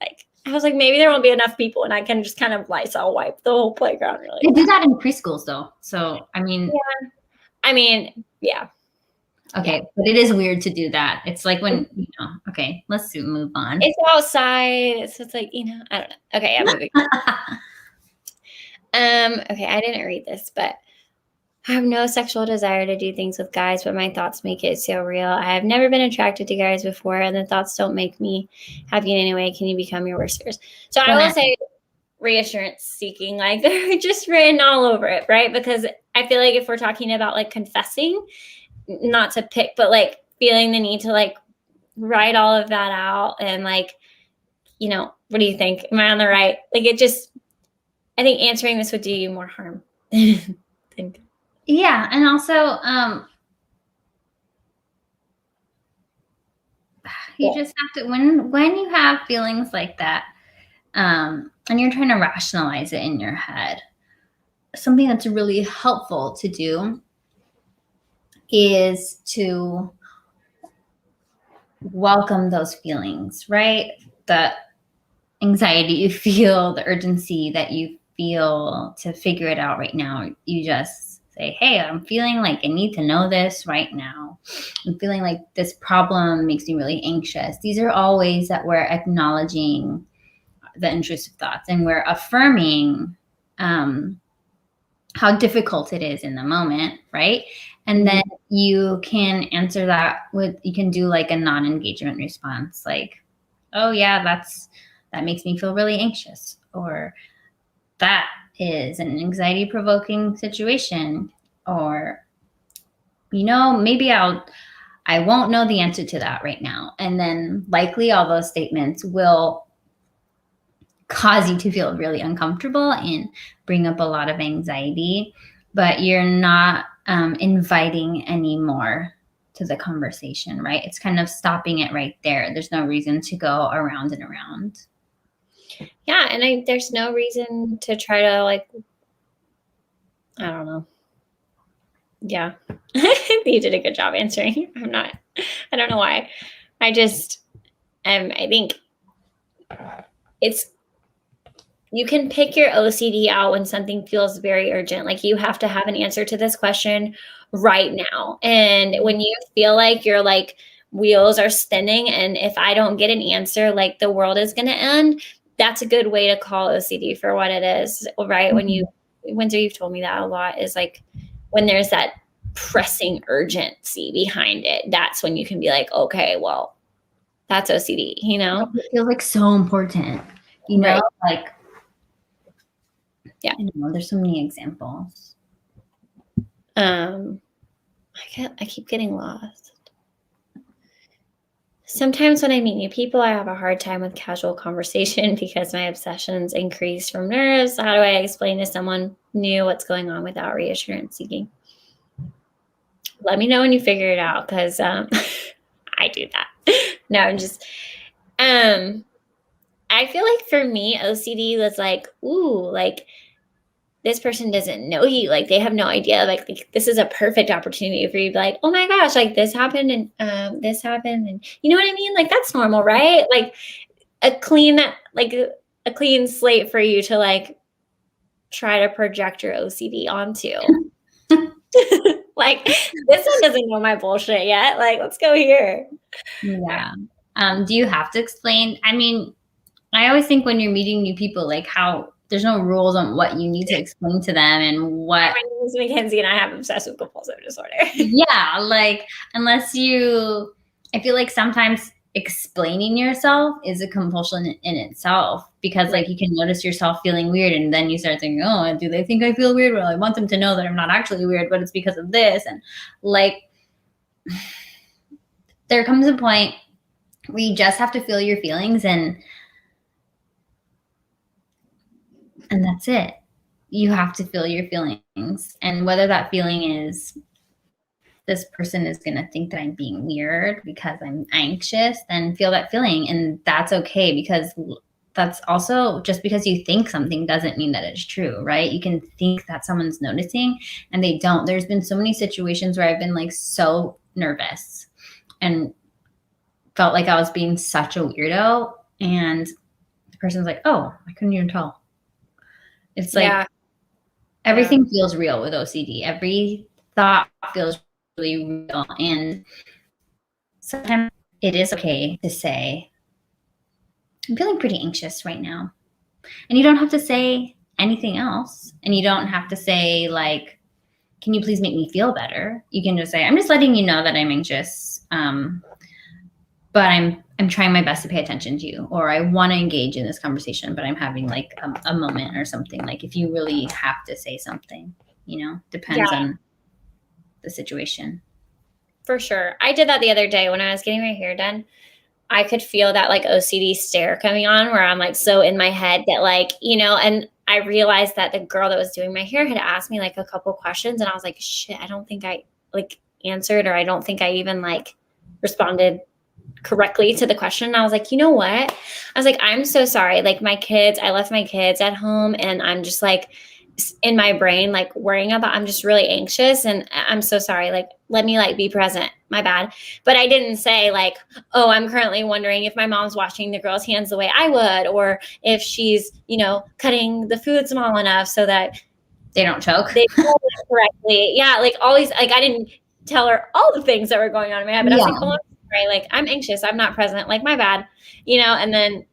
like, I was like, maybe there won't be enough people and I can just kind of Lysol wipe the whole playground. Really. They do that in preschools though. So, I mean. Yeah. I mean, yeah. Okay, yeah. But it is weird to do that. It's like when, you know, okay, let's move on. It's outside. So it's like, you know, I don't know. Okay, I'm moving. Okay, I didn't read this, but I have no sexual desire to do things with guys, but my thoughts make it so real. I have never been attracted to guys before, and the thoughts don't make me happy in any way. Can you become your worst fears? So I will say reassurance seeking, like they're just written all over it, right? Because I feel like if we're talking about like confessing, not to pick, but like feeling the need to like write all of that out and like, you know, what do you think? Am I on the right? Like it just, I think answering this would do you more harm than yeah. And also, you just have to, when you have feelings like that, and you're trying to rationalize it in your head, something that's really helpful to do is to welcome those feelings, right? The anxiety you feel, the urgency that you feel to figure it out right now. You just say, hey, I'm feeling like I need to know this right now. I'm feeling like this problem makes me really anxious. These are all ways that we're acknowledging the intrusive thoughts and we're affirming how difficult it is in the moment, right? And then you can answer that with, you can do like a non-engagement response, like, oh yeah, that makes me feel really anxious, or that is an anxiety provoking situation, or, you know, maybe I won't know the answer to that right now. And then likely all those statements will cause you to feel really uncomfortable and bring up a lot of anxiety, but you're not inviting any more to the conversation, right? It's kind of stopping it right there. There's no reason to go around and around. Yeah, and there's no reason to try to like, I don't know. Yeah, you did a good job answering. I don't know why. I just, I think you can pick your OCD out when something feels very urgent. Like you have to have an answer to this question right now. And when you feel like your like wheels are spinning and if I don't get an answer, like the world is going to end, that's a good way to call OCD for what it is, right? Mm-hmm. Windsor, you've told me that a lot, is like when there's that pressing urgency behind it, that's when you can be like, okay, well, that's OCD, you know? It feels like so important, you know, right. Like, yeah, I know, there's so many examples. I keep getting lost. Sometimes when I meet new people, I have a hard time with casual conversation because my obsessions increase from nerves. How do I explain to someone new what's going on without reassurance seeking? let me know when you figure it out, because I do that. No, I'm just I feel like for me, OCD was like, ooh, like this person doesn't know you, like they have no idea, like this is a perfect opportunity for you to be like, oh my gosh, like this happened and this happened, and you know what I mean, like that's normal, right? Like a clean slate for you to like try to project your OCD onto. Like this one doesn't know my bullshit yet, like let's go here. Yeah. Do you have to explain? I mean, I always think when you're meeting new people, like how there's no rules on what you need to explain to them and what. My name is Mackenzie and I have obsessive compulsive disorder. Yeah, like unless you, I feel like sometimes explaining yourself is a compulsion in itself, because like you can notice yourself feeling weird and then you start thinking, oh, do they think I feel weird? Well, I want them to know that I'm not actually weird, but it's because of this. And like there comes a point where you just have to feel your feelings and that's it. You have to feel your feelings, and whether that feeling is this person is going to think that I'm being weird because I'm anxious, then feel that feeling. And that's okay, because that's also, just because you think something doesn't mean that it's true, right? You can think that someone's noticing and they don't. There's been so many situations where I've been like so nervous and felt like I was being such a weirdo, and the person's like, oh, I couldn't even tell. It's like everything feels real with OCD. Every thought feels really real. And sometimes it is okay to say, I'm feeling pretty anxious right now. And you don't have to say anything else. And you don't have to say like, can you please make me feel better? You can just say, I'm just letting you know that I'm anxious. But I'm trying my best to pay attention to you, or I want to engage in this conversation, but I'm having like a moment or something. Like if you really have to say something, depends on the situation. For sure. I did that the other day when I was getting my hair done. I could feel that like OCD stare coming on, where I'm like so in my head that like, and I realized that the girl that was doing my hair had asked me like a couple questions, and I was like, shit, I don't think I like answered, or I don't think I even like responded correctly to the question. And I was like, you know what? I was like, I'm so sorry. Like I left my kids at home, and I'm just like in my brain, like worrying about, I'm just really anxious, and I'm so sorry. Like, let me like be present. My bad. But I didn't say like, oh, I'm currently wondering if my mom's washing the girl's hands the way I would, or if she's, cutting the food small enough so that they don't choke. They hold it correctly. Yeah. Like all these, like I didn't tell her all the things that were going on in my head, but I was like, oh, right, like I'm anxious, I'm not present, like my bad, and then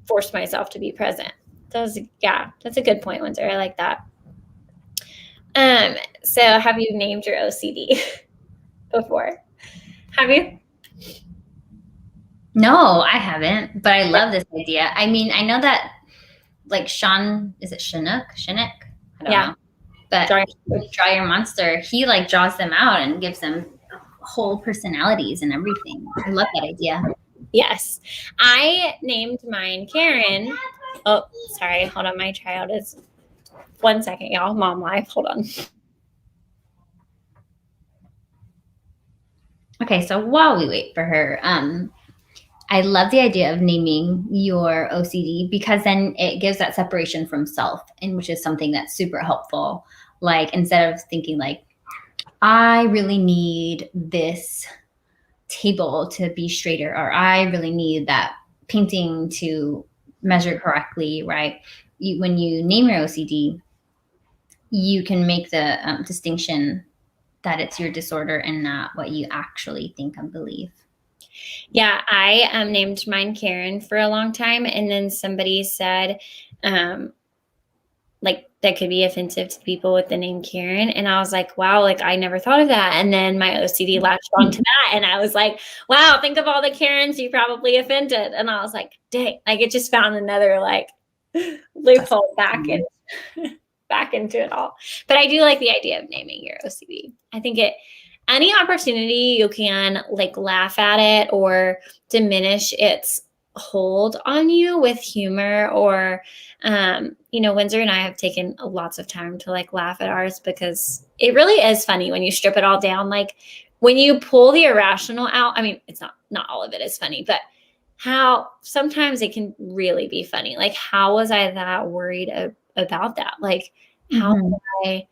forced myself to be present. That's a good point, Windsor. I like that. So have you named your OCD before? Have you? No, I haven't, but I love this idea. I mean, I know that like Sean, is it Chinook? I don't know. But Draw Your Monster, he like draws them out and gives them whole personalities and everything. I love that idea. Yes. I named mine Karen. Oh, sorry. Hold on. My child is 1 second, y'all. Mom live. Hold on. Okay. So while we wait for her, I love the idea of naming your OCD, because then it gives that separation from self, and which is something that's super helpful. Like instead of thinking like, I really need this table to be straighter, or I really need that painting to measure correctly, right? When you name your OCD, you can make the distinction that it's your disorder and not what you actually think and believe. Yeah, I named mine Karen for a long time, and then somebody said, like that could be offensive to people with the name Karen, and I was like, wow, like I never thought of that. And then my OCD latched onto that, and I was like, wow, think of all the Karens you probably offended. And I was like, dang, like it just found another like loophole back into it all. But I do like the idea of naming your OCD. I think any opportunity you can like laugh at it or diminish its hold on you with humor, or Windsor and I have taken lots of time to like laugh at ours, because it really is funny when you strip it all down. Like when you pull the irrational out, I mean, it's not all of it is funny, but how sometimes it can really be funny. Like, how was I that worried about that? Like, how did I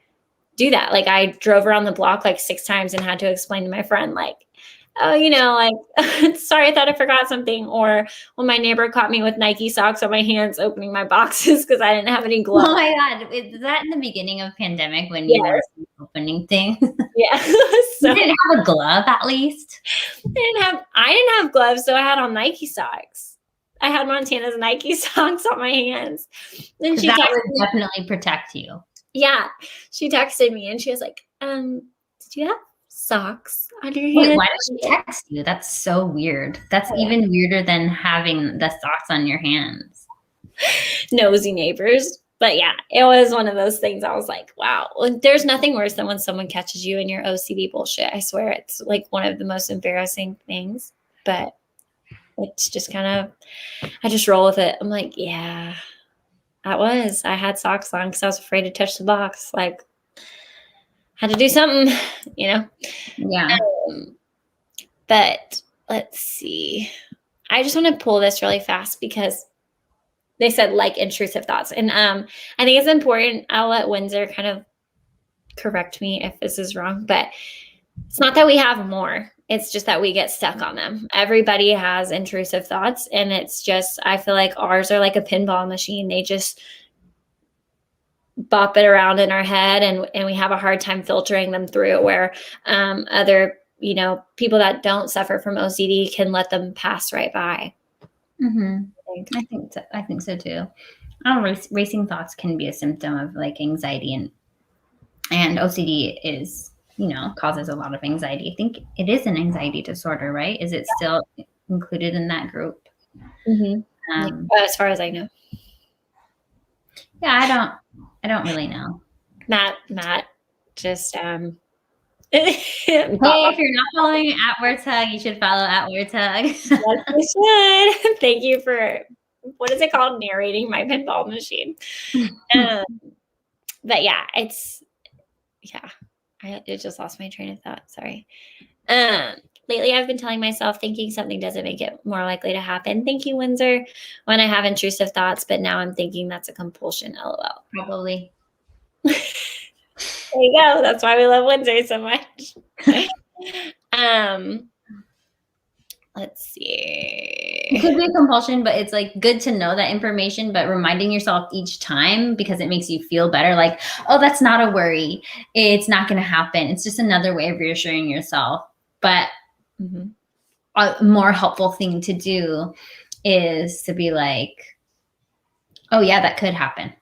do that? Like, I drove around the block like 6 times and had to explain to my friend, like, oh, like, sorry, I thought I forgot something. Or when my neighbor caught me with Nike socks on my hands opening my boxes because I didn't have any gloves. Oh my God. Is that in the beginning of pandemic when you were opening things? Yeah. So, you didn't have a glove at least? I didn't have gloves, so I had on Nike socks. I had Montana's Nike socks on my hands. Then that would definitely protect you. Yeah. She texted me and she was like, did you have socks on your hands? Wait, why did she text you? That's so weird. That's even weirder than having the socks on your hands. Nosy neighbors. But yeah, it was one of those things. I was like, wow. There's nothing worse than when someone catches you in your OCD bullshit. I swear, it's like one of the most embarrassing things. But it's just kind of, I just roll with it. I'm like, yeah, I had socks on because I was afraid to touch the box. Like, had to do something, Yeah. But let's see. I just want to pull this really fast because they said like intrusive thoughts. And I think it's important. I'll let Windsor kind of correct me if this is wrong, but it's not that we have more. It's just that we get stuck on them. Everybody has intrusive thoughts. And it's just, I feel like ours are like a pinball machine. They just bop it around in our head, and we have a hard time filtering them through, where other, people that don't suffer from OCD can let them pass right by. I think so too. Racing thoughts can be a symptom of like anxiety, and OCD is, causes a lot of anxiety. I think it is an anxiety disorder, right? Is it still included in that group? As far as I know. Yeah, I don't really know. Matt, just hey, if you're not following at Words Hug, you should follow at Words Hug. Yes, you should. Thank you for, what is it called? Narrating my pinball machine. But yeah, I just lost my train of thought. Sorry. Lately I've been telling myself thinking something doesn't make it more likely to happen. Thank you, Windsor. When I have intrusive thoughts, but now I'm thinking that's a compulsion. LOL. Probably. There you go. That's why we love Windsor so much. Let's see. It could be a compulsion, but it's like good to know that information, but reminding yourself each time, because it makes you feel better. Like, oh, that's not a worry. It's not going to happen. It's just another way of reassuring yourself. But a more helpful thing to do is to be like, oh yeah, that could happen.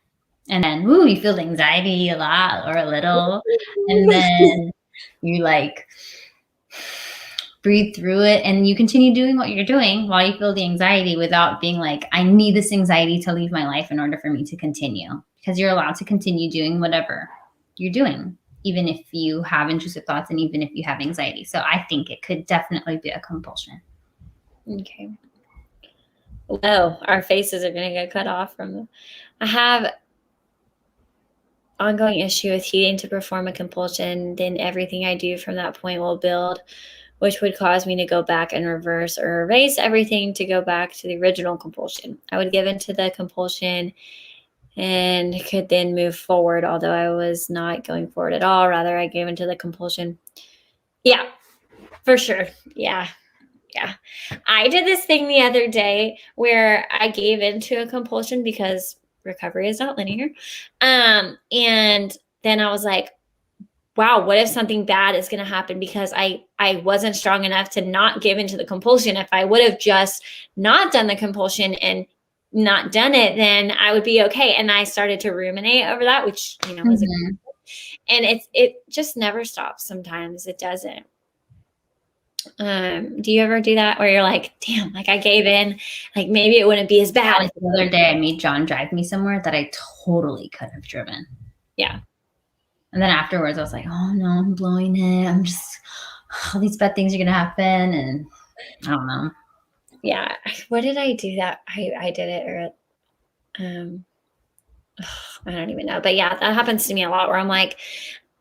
And then, you feel the anxiety a lot or a little. And then you like breathe through it, and you continue doing what you're doing while you feel the anxiety, without being like, I need this anxiety to leave my life in order for me to continue. Because you're allowed to continue doing whatever you're doing, even if you have intrusive thoughts and even if you have anxiety. So I think it could definitely be a compulsion. Okay. Oh, our faces are going to get cut off from them. I have ongoing issue with needing to perform a compulsion. Then everything I do from that point will build, which would cause me to go back and reverse or erase everything to go back to the original compulsion. I would give into the compulsion and could then move forward, although I was not going forward at all. Rather, I gave into the compulsion. Yeah, for sure. Yeah. I did this thing the other day where I gave into a compulsion because recovery is not linear. And then I was like, wow, what if something bad is going to happen because I wasn't strong enough to not give into the compulsion? If I would have just not done the compulsion and not done it, then I would be okay. And I started to ruminate over that, which, was and it just never stops. Sometimes it doesn't. Do you ever do that where you're like, damn, like I gave in, like maybe it wouldn't be as bad? Like the other day I made John drive me somewhere that I totally could have driven. Yeah. And then afterwards I was like, oh no, I'm blowing it. I'm just, all these bad things are going to happen. And I don't know. Yeah. What did I do that? I did it, or I don't even know. But yeah, that happens to me a lot where I'm like,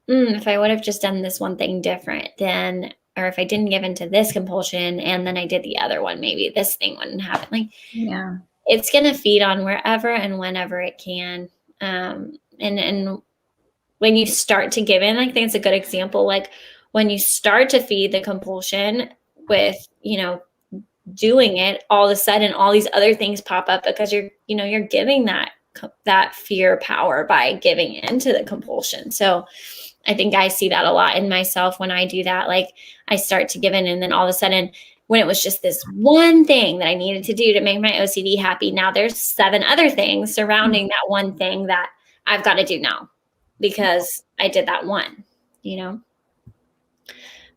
if I would have just done this one thing different, then, or if I didn't give into this compulsion and then I did the other one, maybe this thing wouldn't happen. Like, Yeah. It's going to feed on wherever and whenever it can. And when you start to give in, I think it's a good example. Like when you start to feed the compulsion with, doing it, all of a sudden all these other things pop up because you're giving that fear power by giving into the compulsion. So I think I see that a lot in myself when I do that. Like I start to give in, and then all of a sudden, when it was just this one thing that I needed to do to make my OCD happy, now there's 7 other things surrounding that one thing that I've got to do now because I did that one, All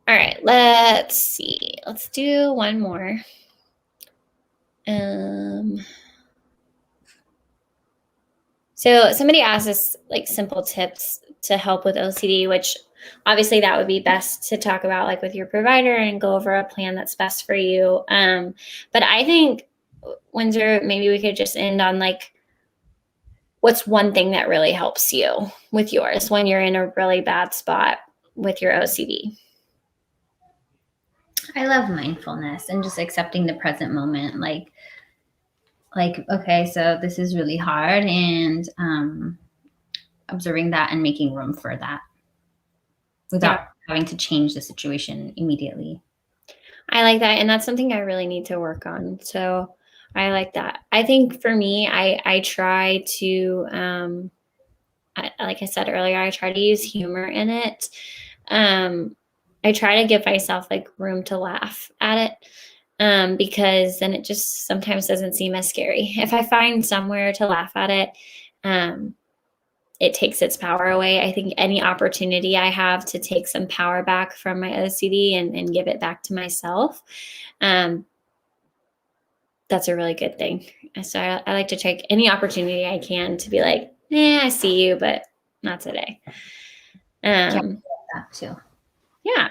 right, let's see. Let's do one more. So somebody asked us like simple tips to help with OCD, which obviously that would be best to talk about like with your provider and go over a plan that's best for you. But I think, Windsor, maybe we could just end on like, what's one thing that really helps you with yours when you're in a really bad spot with your OCD? I love mindfulness and just accepting the present moment. Like, okay, so this is really hard, and observing that and making room for that without having to change the situation immediately. I like that. And that's something I really need to work on. So I like that. I think for me, I try to, like I said earlier, I try to use humor in it. I try to give myself like room to laugh at it, because then it just sometimes doesn't seem as scary. If I find somewhere to laugh at it, it takes its power away. I think any opportunity I have to take some power back from my OCD and give it back to myself, that's a really good thing. So I like to take any opportunity I can to be like, I see you, but not today. That too. Yeah.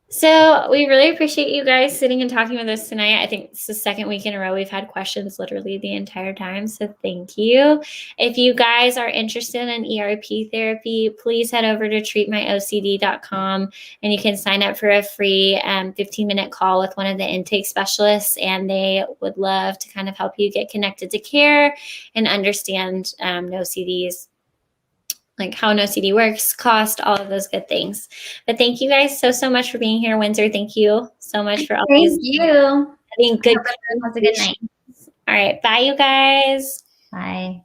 So we really appreciate you guys sitting and talking with us tonight. I think it's the second week in a row we've had questions literally the entire time. So thank you. If you guys are interested in ERP therapy, please head over to treatmyocd.com and you can sign up for a free 15-minute call with one of the intake specialists, and they would love to kind of help you get connected to care and understand OCDs, like how an OCD works, cost, all of those good things. But thank you guys so much for being here. Windsor, thank you so much for all these. Thank you. Being good. Have a good night. All right. Bye, you guys. Bye.